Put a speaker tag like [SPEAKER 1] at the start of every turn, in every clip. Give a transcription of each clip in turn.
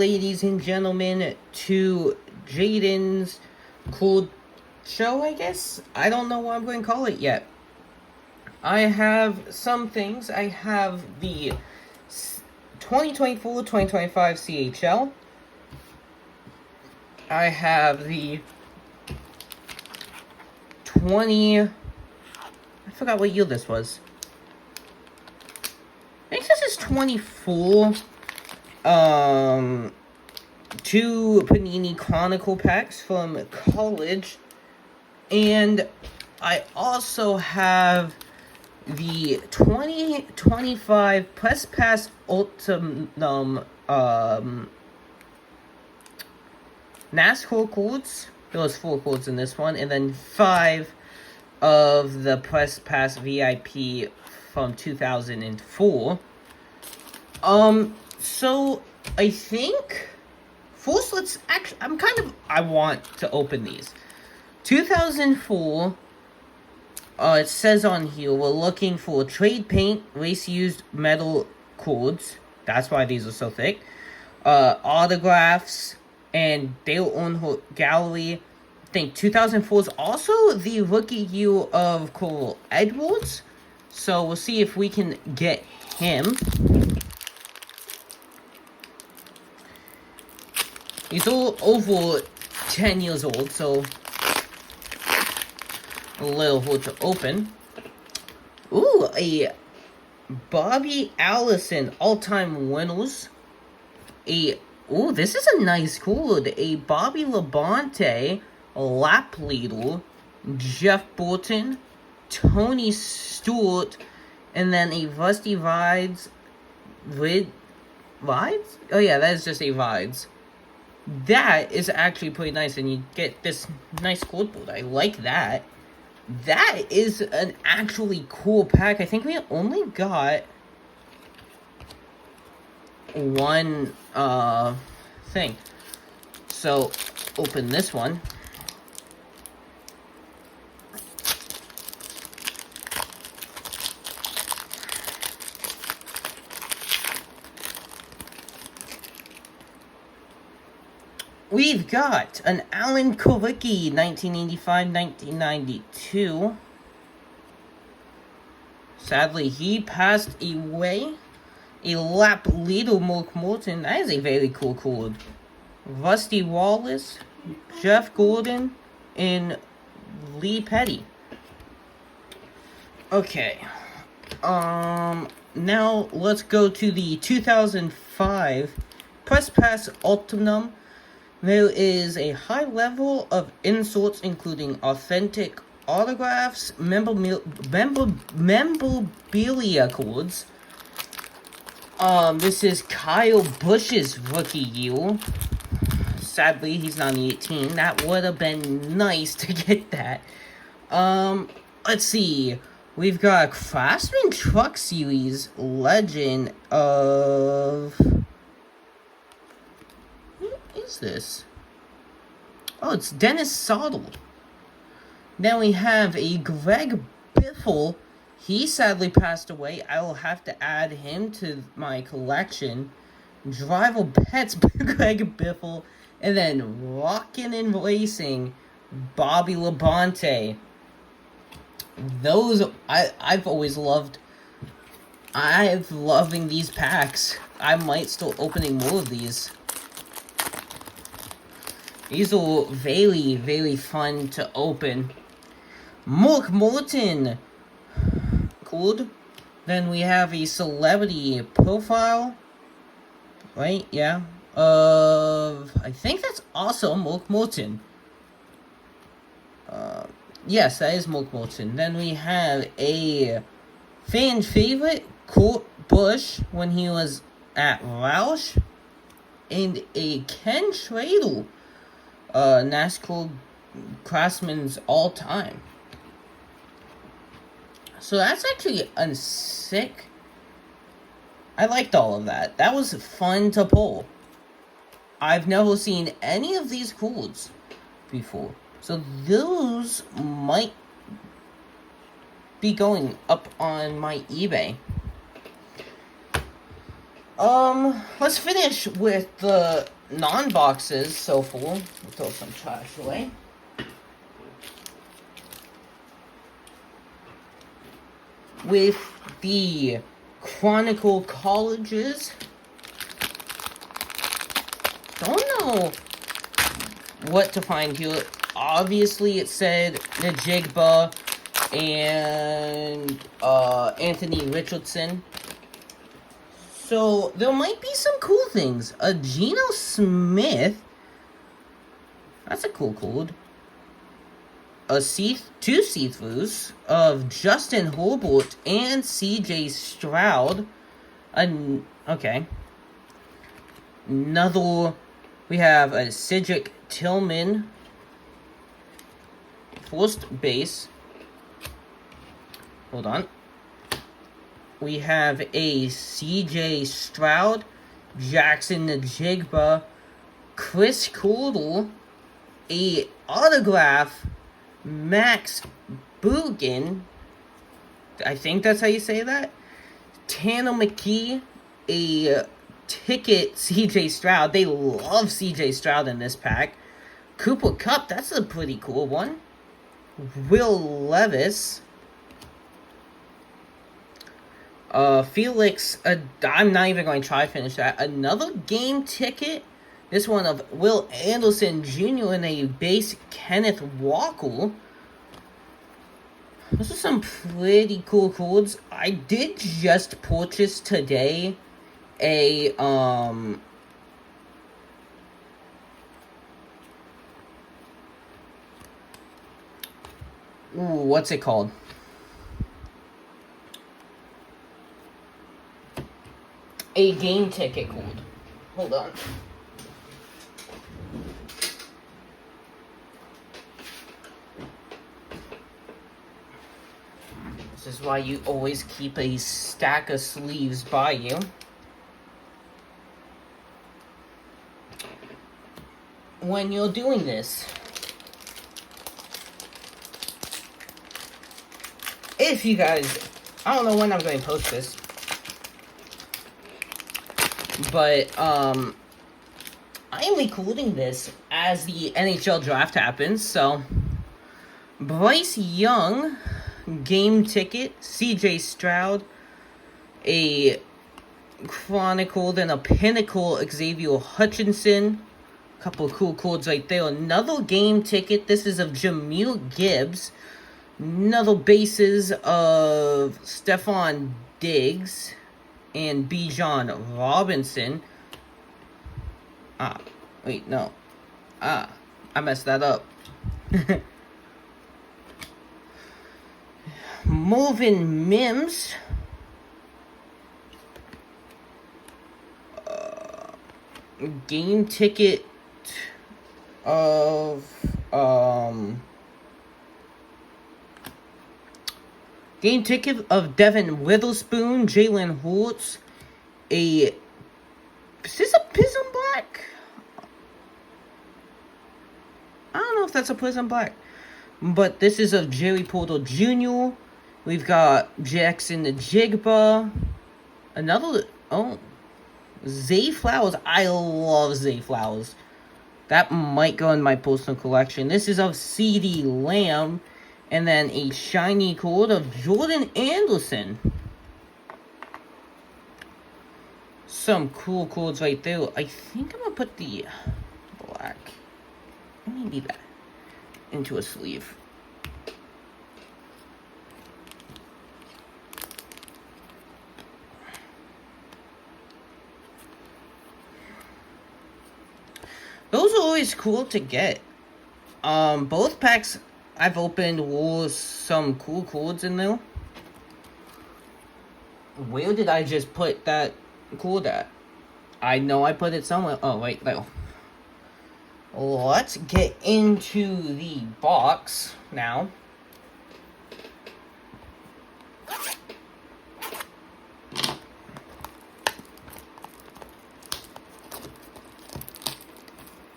[SPEAKER 1] ladies and gentlemen, to Jaden's cool show, I guess? I don't know what I'm going to call it yet. I have some things. I have the 2024-2025 CHL. I have the I forgot what year this was. I think this is 24. Two Panini Chronicle packs from college. And I also have the 2025 Press Pass Ultimum NASCAR cards. There was 4 cards in this one, and then 5 of the Press Pass VIP from 2004. So I think first let's actually I want to open these. 2004. It says on here we're looking for trade paint, race used metal cards. That's why these are so thick. Autographs. And Dale Earnhardt Gallery. I think 2004 is also the rookie year of Cole Edwards. So we'll see if we can get him. He's all over 10 years old, so a little hard to open. Ooh, a Bobby Allison all-time winners. Ooh, this is a nice card. A Bobby Labonte, lap leader, Jeff Burton, Tony Stewart, and then a Rusty Rides. Rides? Oh yeah, that is just a Rides. That is actually pretty nice, and you get this nice card board. I like that. That is an actually cool pack. I think we only got one thing. So open this one. We've got an Alan Kowicki 1985-1992. Sadly, he passed away. A lap leader, Mark Morton. That is a very cool card. Rusty Wallace, Jeff Gordon, and Lee Petty. Okay. Now let's go to the 2005 Press Pass Ultimum. There is a high level of inserts, including authentic autographs, memorabilia cards. This is Kyle Busch's rookie year. Sadly, he's not 18. That would have been nice to get that. Let's see. We've got Craftsman Truck Series Legend of... Who is this? Oh, it's Dennis Soddle. Then we have a Greg Biffle. He sadly passed away. I will have to add him to my collection. Driver Pets, Greg Biffle. And then Rockin' and Racing, Bobby Labonte. Those, I've always loved. I've loving these packs. I might start opening more of these. These are very, very fun to open. Mark Morton. Cool. Then we have a celebrity profile. Right, yeah. I think that's also Mark Morton. Yes, that is Mark Morton. Then we have a fan favorite, Kurt Busch, when he was at Roush. And a Ken Schrader, NASCAR Craftsman's all-time. So that's actually a sick... I liked all of that. That was fun to pull. I've never seen any of these cards before. So those might be going up on my eBay. Let's finish with the non-boxes so full. We'll throw some trash away. With the Chronicle Colleges. Don't know what to find here. Obviously, it said Najigba and Anthony Richardson. So, there might be some cool things. A Geno Smith. That's a cool code. Two see-throughs of Justin Herbert and CJ Stroud. Okay. Another. We have a Cedric Tillman. First base. Hold on. We have a CJ Stroud, Jackson Najigba, Chris Cordell, a autograph, Max Bugan, I think that's how you say that, Tanner McKee, a ticket CJ Stroud. They love CJ Stroud in this pack. Cooper Kupp, that's a pretty cool one. Will Levis. Felix, I'm not even going to try to finish that. Another game ticket. This one of Will Anderson Jr. and a base Kenneth Walker. Those are some pretty cool cards. I did just purchase today a, what's it called? A game ticket code. Hold on. This is why you always keep a stack of sleeves by you. When you're doing this, if you guys, I don't know when I'm going to post this, but I am recording this as the NHL draft happens. So Bryce Young, game ticket, CJ Stroud, a Chronicle, then a Pinnacle, Xavier Hutchinson. A couple of cool cards right there. Another game ticket. This is of Jameer Gibbs. Another bases of Stephon Diggs and Bijan Robinson. Wait, no. I messed that up. Marvin Mims. Game ticket of, game ticket of Devin Witherspoon, Jalen Hurts, is this a Prism Black? I don't know if that's a Prism Black, but this is of Jerry Porter Jr. We've got Jackson Najigba, Zay Flowers. I love Zay Flowers. That might go in my personal collection. This is of CeeDee Lamb. And then a shiny card of Jordan Anderson. Some cool cards right there. I think I'm going to put the black, maybe that, into a sleeve. Those are always cool to get. Both packs I've opened were some cool cards in there. Where did I just put that card at? I know I put it somewhere. Oh, wait, no. Let's get into the box now.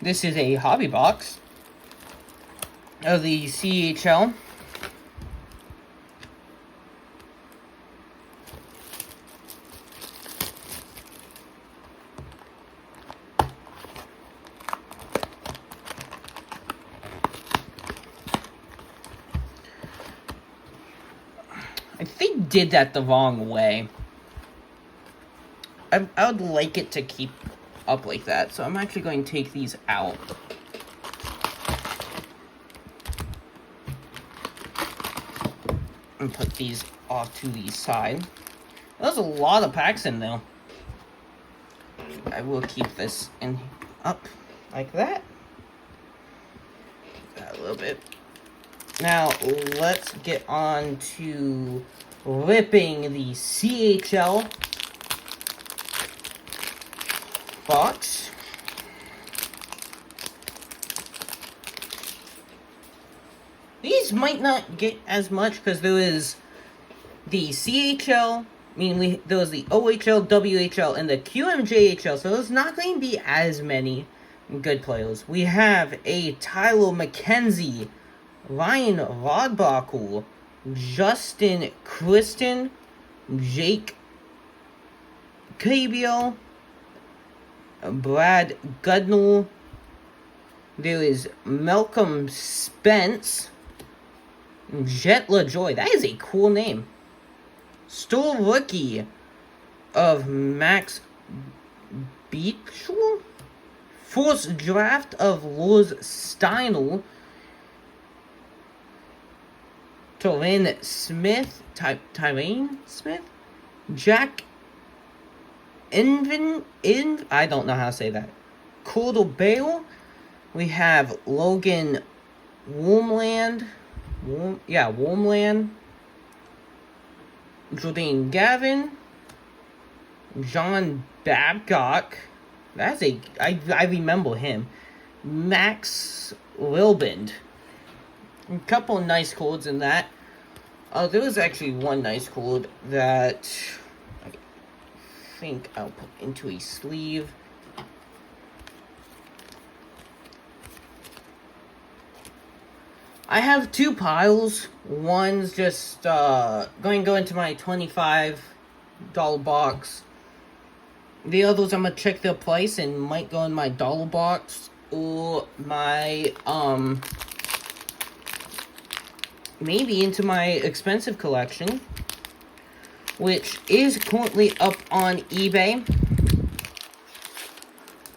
[SPEAKER 1] This is a hobby box of the CHL. did that the wrong way. I would like it to keep up like that, so I'm actually going to take these out. And put these off to the side. There's a lot of packs in there. I will keep this up like that. A little bit. Now, let's get on to ripping the CHL box. These might not get as much because there is the CHL, there was the OHL, WHL, and the QMJHL, so there's not going to be as many good players. We have a Tyler McKenzie, Ryan Rodbacher, Justin Kristen, Jake Cabio, Brad Gudnall. There is Malcolm Spence, Jet LaJoy. That is a cool name. Store rookie of Max Beachel. First draft of Luz Steinel. Tyrone Smith. Jack I don't know how to say that. Cordell Bale. We have Logan Wormland. Jordan Gavin. John Babcock. I remember him. Max Wilbend. A couple of nice codes in that. There was actually one nice code that I think I'll put into a sleeve. I have two piles. One's just going to go into my $25 box. The others I'm going to check their price and might go in my dollar box or my, maybe into my expensive collection, which is currently up on eBay.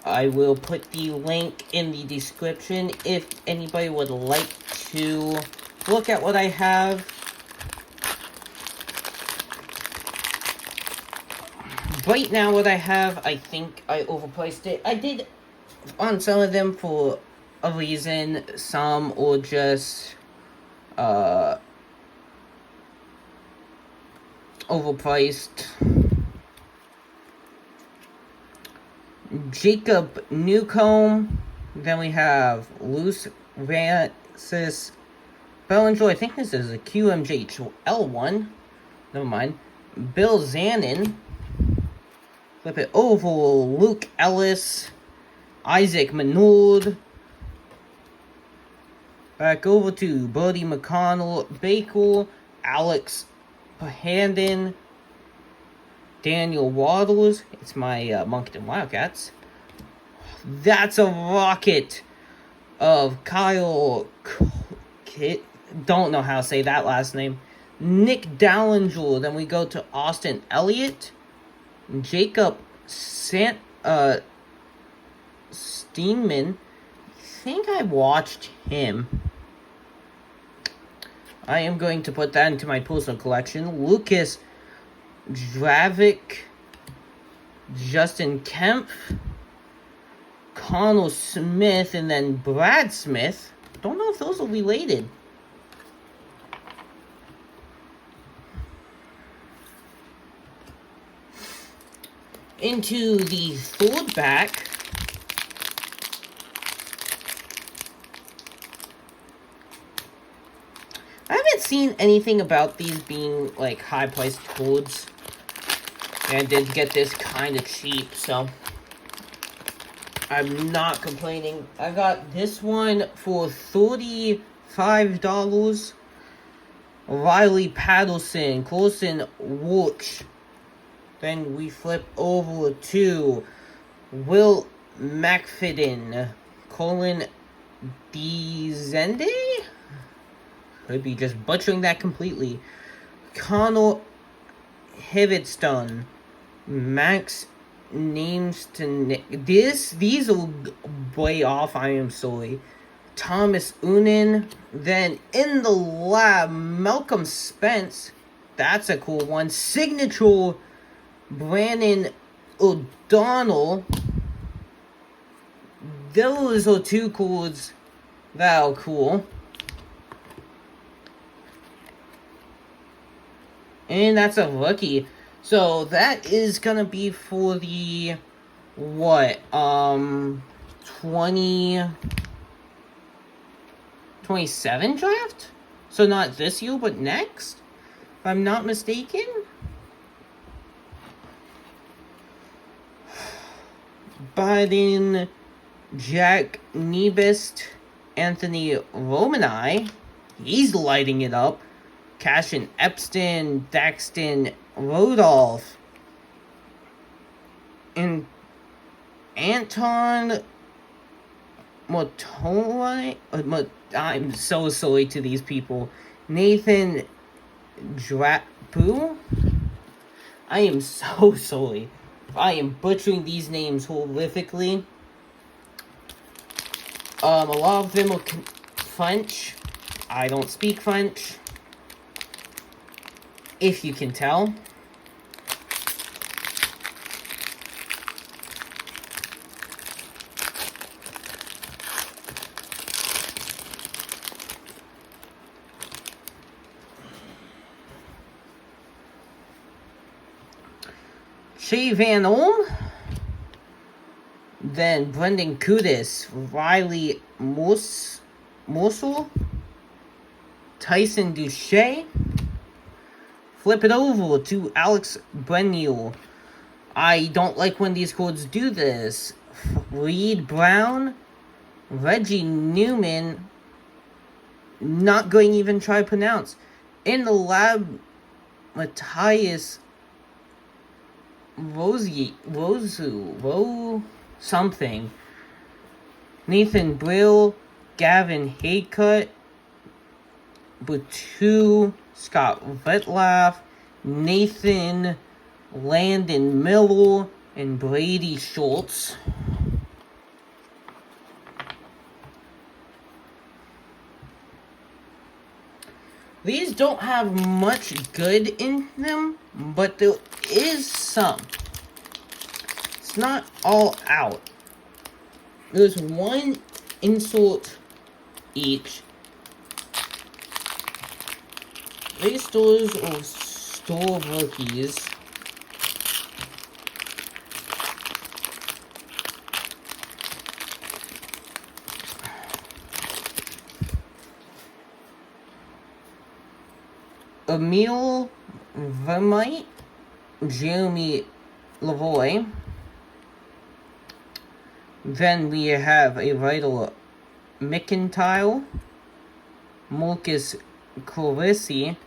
[SPEAKER 1] I will put the link in the description if anybody would like to look at what I have. Right now, what I have, I think I overpriced it. I did on some of them for a reason. Some or just overpriced. Jacob Newcomb. Then we have Luce Francis Bellinger. I think this is a QMJL one. Never mind. Bill Zanin. Flip it over. Luke Ellis. Isaac Menard. Back over to Buddy McConnell. Baker. Alex Pahandon. Daniel Waddles. It's my Moncton Wildcats. That's a rocket of Kyle don't know how to say that last name. Nick Dallinger. Then we go to Austin Elliott. Jacob Steinman. I think I watched him. I am going to put that into my personal collection. Lucas Dravic, Justin Kemp, Connell Smith, and then Brad Smith. Don't know if those are related. Into the third back. I haven't seen anything about these being like high-priced codes. And I did get this kind of cheap, so I'm not complaining. I got this one for $35. Riley Patterson, Colson Wooch. Then we flip over to Will McFadden, Colin Dezende. Could be just butchering that completely. Connor Hividstone, Max names to these are way off. I am sorry. Thomas Unen. Then in the lab, Malcolm Spence. That's a cool one. Signature Brandon O'Donnell. Those are two cards that are cool. And that's a rookie. So that is gonna be for the 2027 draft? So not this year, but next? If I'm not mistaken? Biden, Jack Nebist, Anthony Romani. He's lighting it up. Cashin Epstein, Daxton Rodolph, and Anton Motoi. I'm so sorry to these people. Nathan Drapu. I am so sorry. I am butchering these names horrifically. A lot of them are French. I don't speak French, if you can tell. Shea Van Olm. Then Brendan Kudis, Riley Morsel, Tyson Duche. Flip it over to Alex Brennew. I don't like when these cards do this. Reed Brown, Reggie Newman. Not going to even try to pronounce. In the lab, Matthias Rosu, something. Nathan Brill, Gavin Haycutt, Batu, Scott Vetlaff, Nathan Landon Miller, and Brady Schultz. These don't have much good in them, but there is some. It's not all out. There's one insult each. These stores are store rookies. Emil Vermite, Jeremy Lavoie. Then we have a vital McIntyre, Marcus Korisi,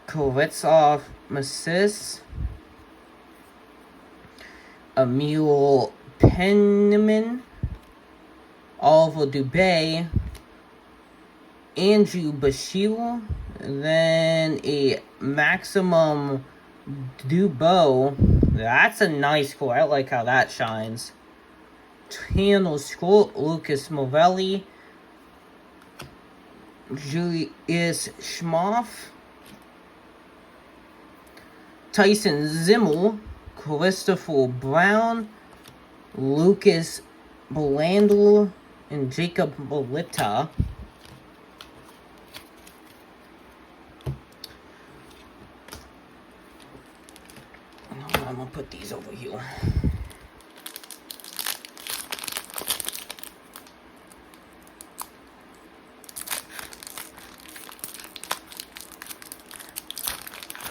[SPEAKER 1] Koretsov Masis, Emil Penman, Oliver Dubé, Andrew Bashir, then a Maximum Dubo. That's a nice score. I like how that shines. Tano Scott, Lucas Movelli, Julius Schmoff, Tyson Zimmel, Christopher Brown, Lucas Belandel, and Jacob Belita. I'm gonna put these over here.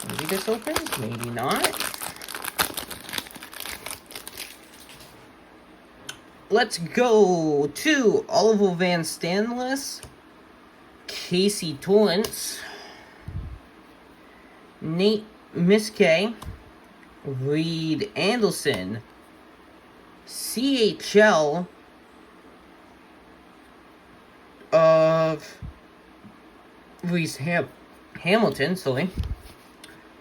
[SPEAKER 1] Maybe this opens, maybe not. Let's go to Oliver Van Stanlis, Casey Torrance, Nate Miskay, Reed Anderson, CHL of Reese Hamilton, sorry.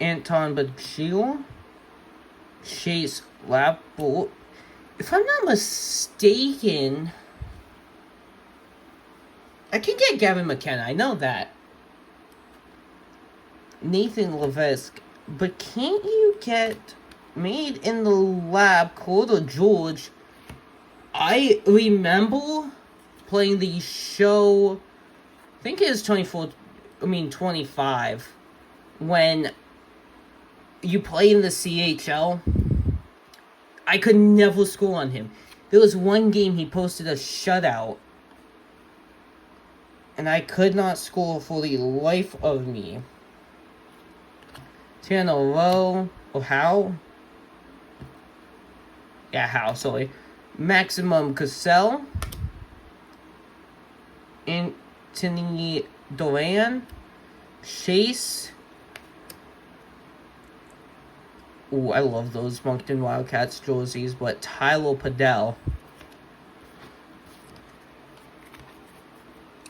[SPEAKER 1] Anton Bajil, Chase Lapple. If I'm not mistaken, I can get Gavin McKenna. I know that. Nathan Levesque. But can't you get Made in the Lab, Cloda George? I remember playing the show, I think it was 25, when you play in the CHL. I could never score on him. There was one game he posted a shutout, and I could not score for the life of me. 10 in a row. Oh, how? Yeah, how, sorry. Maximum Cassell. Anthony Duran. Chase. Ooh, I love those Moncton Wildcats jerseys, but Tyler Padell.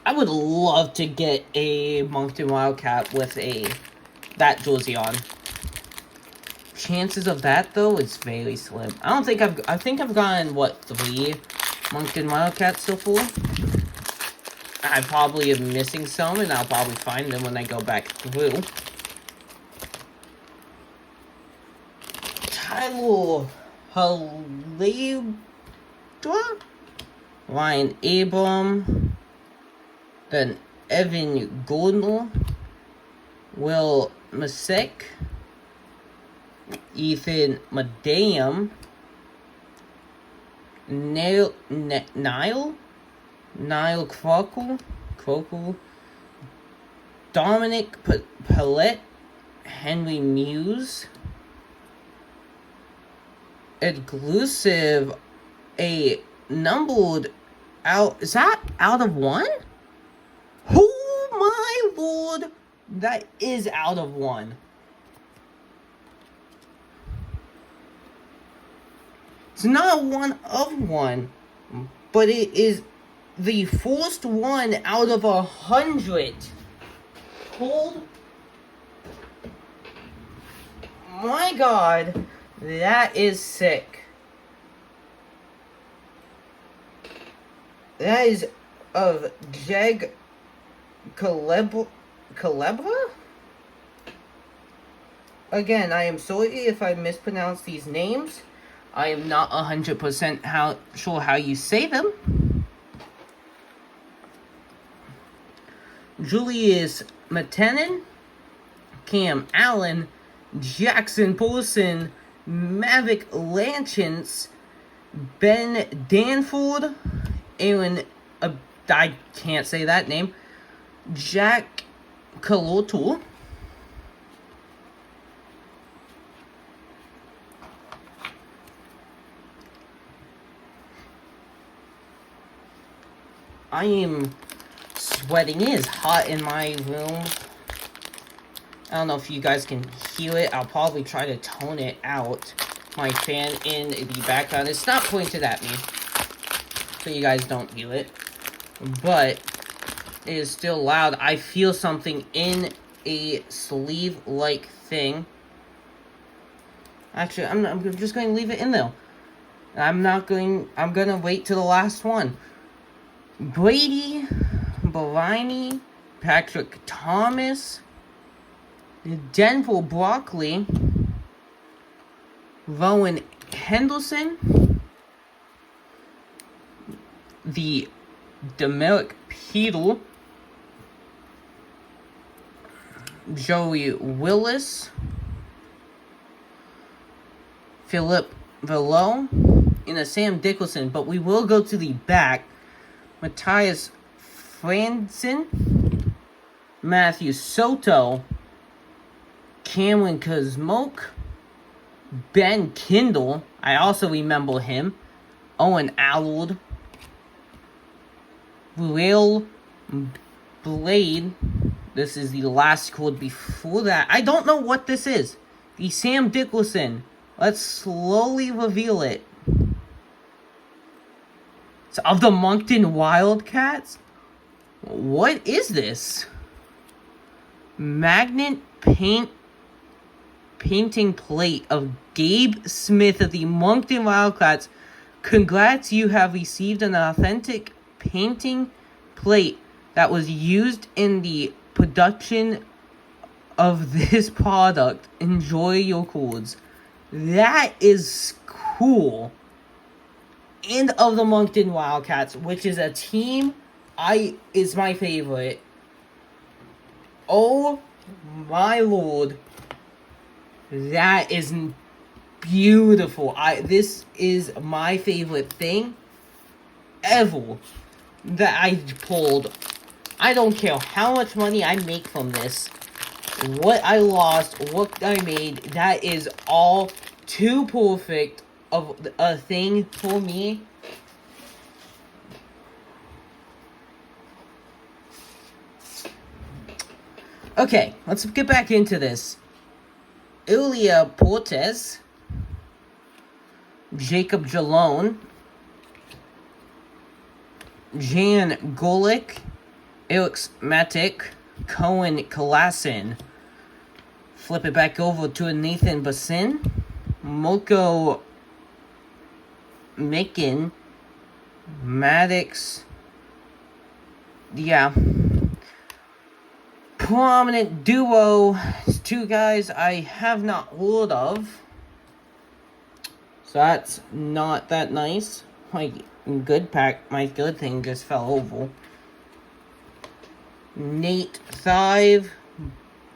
[SPEAKER 1] I would love to get a Moncton Wildcat with that jersey on. Chances of that, though, is very slim. I think I've gotten, what, 3 Moncton Wildcats so far? I probably am missing some, and I'll probably find them when I go back through. Tyler Halibra? Ryan Abram. Then Evan Gordner. Will Masek. Ethan Madame. Niall Crockle. Dominic Palette. Henry Muse. Exclusive, a numbered out. Is that out of 1? Oh my lord, that is out of 1. It's not 1 of 1, but it is the first one out of 100. Hold. My god. That is sick. That is of Jeg Calebra? Again, I am sorry if I mispronounce these names. I am not 100% sure how you say them. Julius Matanen, Cam Allen, Jackson Paulson, Mavic Lanchins, Ben Danford, Aaron, I can't say that name, Jack Caloto, I am sweating. It is hot in my room. I don't know if you guys can hear it. I'll probably try to tone it out. My fan in the background. It's not pointed at me, so you guys don't hear it. But it is still loud. I feel something in a sleeve-like thing. Actually, I'm just going to leave it in there. I'm gonna wait till the last one. Brady, Bellini, Patrick Thomas, Denver Broccoli, Rowan Henderson, the Demeric Peter, Joey Willis, Philip Velo, and a Sam Dickerson. But we will go to the back. Matthias Franzen, Matthew Soto, Cameron Kuzmok, Ben Kindle, I also remember him, Owen Allard, Will Blade, this is the last code before that. I don't know what this is. The Sam Dickerson. Let's slowly reveal it. It's of the Moncton Wildcats? What is this? Magnet Paint painting plate of Gabe Smith of the Moncton Wildcats. Congrats, you have received an authentic painting plate that was used in the production of this product. Enjoy your codes. That is cool. And of the Moncton Wildcats, which is a team is my favorite. Oh my lord. That is beautiful. This is my favorite thing ever that I pulled. I don't care how much money I make from this, what I lost, what I made, that is all too perfect of a thing for me. Okay, let's get back into this. Ilya Portes, Jacob Jalone, Jan Golik, Eric Matic, Cohen Kalasin. Flip it back over to Nathan Basin, Moko Mikin, Maddox. Yeah. Prominent duo. It's two guys I have not heard of. So that's not that nice. My good thing just fell over. Nate Thive,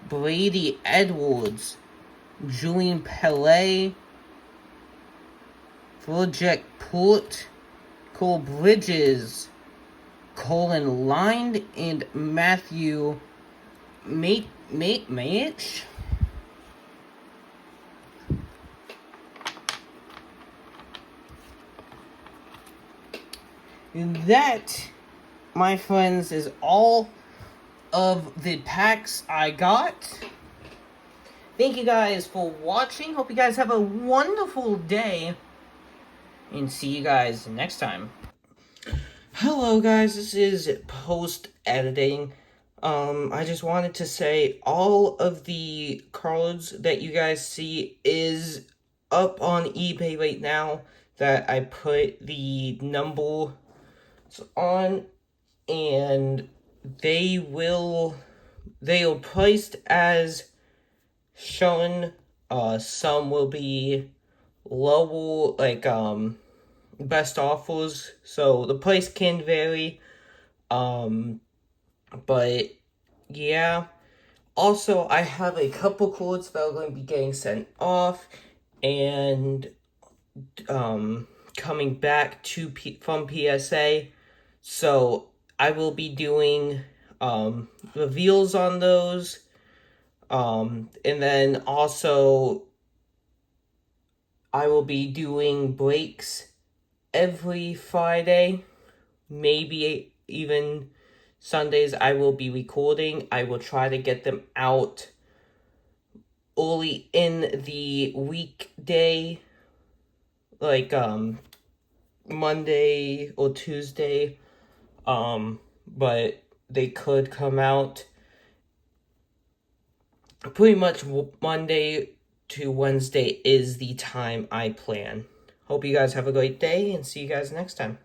[SPEAKER 1] Brady Edwards, Julian Pele, Project Port, Cole Bridges, Colin Lind, and Matthew Maich. That, my friends, is all of the packs I got. Thank you guys for watching. Hope you guys have a wonderful day. And see you guys next time. Hello guys, this is post-editing. I just wanted to say all of the cards that you guys see is up on eBay right now that I put the numbers on, and they are priced as shown. Some will be lower, like best offers, so the price can vary. But yeah, also I have a couple codes that are going to be getting sent off and coming back from PSA, so I will be doing reveals on those, and then also I will be doing breaks every Friday, maybe even Sundays. I will be recording. I will try to get them out early in the weekday, like Monday or Tuesday, but they could come out pretty much Monday to Wednesday is the time I plan. Hope you guys have a great day, and see you guys next time.